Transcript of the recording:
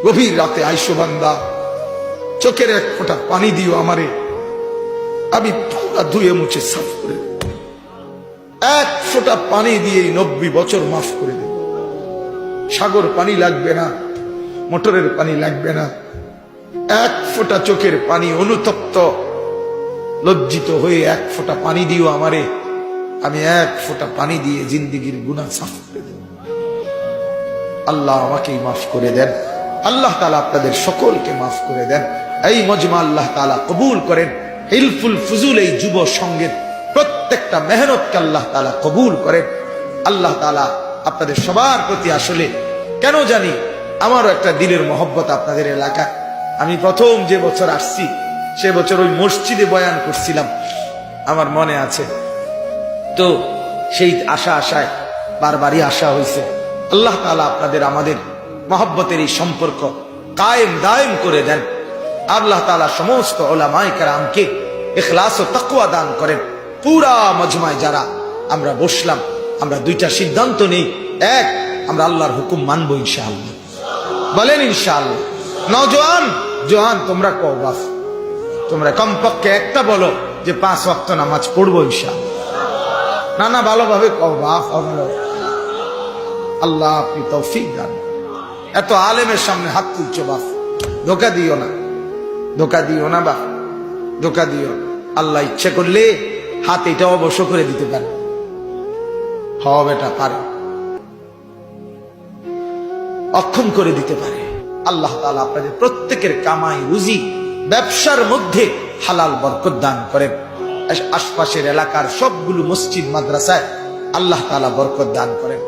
গভীর রাতে আইসো বান্দা, চোখের এক ফোঁটা পানি দিও আমারে, আমি পুরা ধুয়ে মুছে সাফ করে দেব। এক ফোঁটা পানি দিয়ে 90 বছর মাফ করে দেব। সাগর পানি লাগবে না, মোটরের পানি লাগবে না, এক ফোঁটা চোখের পানি, অনুতপ্ত লজ্জিত হয়ে এক ফোঁটা পানি দিও আমারে, আমি এক ফোঁটা পানি দিয়ে জিন্দিগির গুনাহ সাফ করে দেব। আল্লাহ আমাকেই মাফ করে দেন, আল্লাহ তাআলা আপনাদের সকলকে মাফ করে দেন। এই মজমা আল্লাহ তাআলা কবুল করেন। হিলফুল ফুজুল এই যুব সঙ্গের প্রত্যেকটা মেহনতকে আল্লাহ তাআলা কবুল করেন। আল্লাহ তাআলা আপনাদের সবার প্রতি, আসলে কেন জানি আমারও একটা দিলের মহব্বত আপনাদের এলাকায়। আমি প্রথম যে বছর আসছি সে বছর ওই মসজিদে বয়ান করছিলাম, আমার মনে আছে। তো সেই আশায় বারবারই আসা হয়েছে। আল্লাহ তাআলা আপনাদের আমাদের মহব্বতের এই সম্পর্ক কায়েম দায়েম করে দেন। আল্লাহ তাআলা সমস্ত উলামায়ে কেরামকে ইখলাস ও তাকওয়া দান করেন। পুরা মজমায় যারা আমরা বসলাম, আমরা দুইটা সিদ্ধান্ত নেই। এক, আমরা আল্লাহর হুকুম মানবো ইনশাআল্লাহ। বলেন ইনশাআল্লাহ। নওজোয়ান জোয়ান তোমরা কও বাস, তোমরা কমপক্ষে একটা বলো যে 5 ওয়াক্ত নামাজ পড়বো ইনশাআল্লাহ। না ভালোভাবে কও বাপ। আল্লাহ আপনি তৌফিক দান। এত আলেমের সামনে হাত তুলছো বাপ, ধোকা দিও না, ধোকা দিও না বাপ, ধোকা দিও। আল্লাহ ইচ্ছে করলে হাত এটা অবশ্য করে দিতে পারে। হবে এটা পারে, অক্ষম করে দিতে পারে। আল্লাহ তাআলা আপনাদের প্রত্যেকের কামাই রুজি ব্যবসার মধ্যে হালাল বরকত দান করেন। আশপাশের এলাকার সবগুলো মসজিদ মাদ্রাসায় আল্লাহ তাআলা বরকত দান করেন।